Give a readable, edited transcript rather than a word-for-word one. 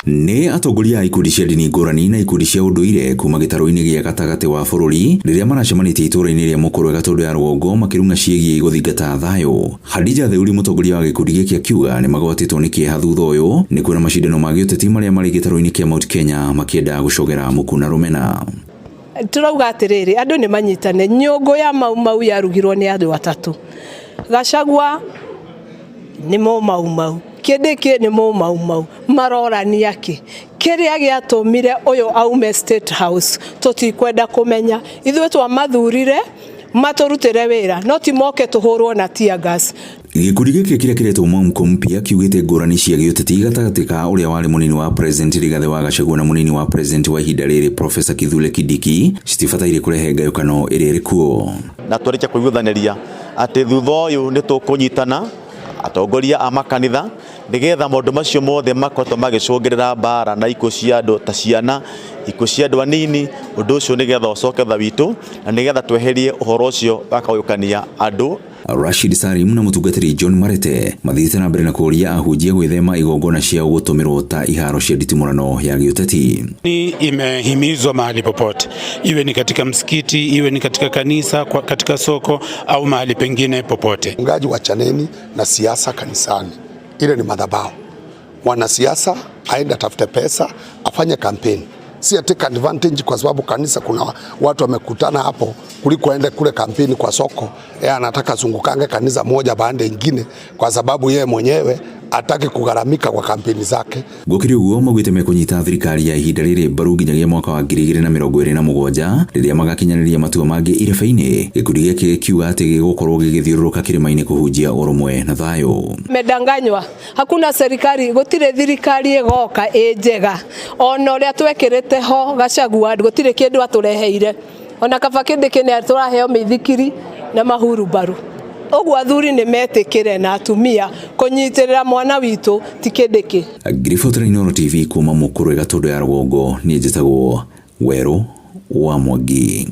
Nĩ atongoria a ikundi cia ndini ngũrani na ikundi cia ũndũire kuma gĩtarũ-inĩ gĩa gatagatĩ wa bũrũri rĩrĩa maracemanĩtie itũũra-inĩ rĩa Mũkũrwe Gatũndũ ya rũgongo makĩrũnga ciĩgiĩ gũthingata thayũ. Khadija Theuri, mũtongoria wa gĩkundi gĩkĩ, akiuga nĩ magwatĩtwo nĩ kĩeha thutha ũyũ nĩ kuona macindano ma gĩũteti marĩa marĩ gĩtarũ-inĩ kĩa Mount Kenya makĩenda gũcogera mũkuna rũmena. Turauga atĩrĩrĩ, andũ nĩ manyitane. Nyũngũ ya Mau yarugirwo nĩ andũ atatũ. Gachagua nĩ Mau. Kĩndĩkĩ nĩ Mau. Marorania kĩ? Kĩrĩa gĩatũmire ũyũ aume State House tũtikwenda kũmenya. Ithuĩ twamathurire matũrutĩre wĩra, no ti moke tũhũrwo na tear gas. Gĩkundi gĩkĩ kĩrĩa kĩretwo Mwamko Mpya kiugĩte ngũrani cia gĩũteti gatagatĩ ka ũrĩa warĩ mũnini wa president Rigathi wa Gachagua na mũnini wa president wa ihinda rĩrĩ Professor Kithure Kindiki citibataire kũrehe ngayũkano ĩrĩa ĩrĩ kuo. Na tũrĩkia kũiguithaniria atĩ thutha ũyũ nĩ tũkũnyitana atongoria a makanitha nigetha maũndũ macio mothe makorwo magĩcũngĩrĩra mbara na ikuũ cia andũ ta ciana, ikuũ cia andũ anini, ũndũ ũcio nigetha ũcoke tha witũ na nigetha tweherie ũhoro ũcio wa kũgayũkania andũ. Rashid Salim na mũtungatĩri John Marete mathiĩte na mbere na kũria ahunjia gwĩthema igongona ciao gũtũmĩrwo ta iharo cia nditimũrano ya gĩũteti. Ni imehimizwa mahali popote, iwe ni katika msikiti, iwe ni katika kanisa, katika soko au mahali pengine popote. Mchungaji wachaneni na siasa kanisani, ile ni madhabahu. Mwanasiasa aende atafute pesa, afanye kampeni, si take advantage kwa sababu kanisa kuna watu wamekutana hapo kuliko aende kule kampeni kwa soko. Yeye anataka zungukange kanisa moja baada nyingine kwa sababu yeye mwenyewe ataki kugaramika kwa kampeni zake. Gũkĩrĩ ũguo maugĩte mekũnyita thirikari ya ihinda rĩrĩ mbaru nginyagia mwaka wa 2027 rĩrĩa magakinyanĩria matua mangĩ irebe-inĩ. Gĩkundi gĩkĩ kiuga atĩ gĩgũkorwo gĩgĩthiũrũrũka kĩrĩma-inĩ kũhunjia ũrũmwe na thayũ. Medanganywa, hakuna serikali, gũtirĩ thirikari ĩgoka njega. Ona ũrĩa twekĩrĩte ho Gachagua gũtirĩ kĩndũ atũreheire. Ona kaba Kindiki nĩ atũraheo mĩithikiri na mahuru baru. Ũguo athuri nĩ metĩkĩre na atumia kũnyitĩrĩra mwana witũ ti Kindiki. Ngiriboto Inooro TV kuma Mũkũrwe Gatũndũ ya rũgongo, niĩ njĩtagwo Werũ wa Mwangi.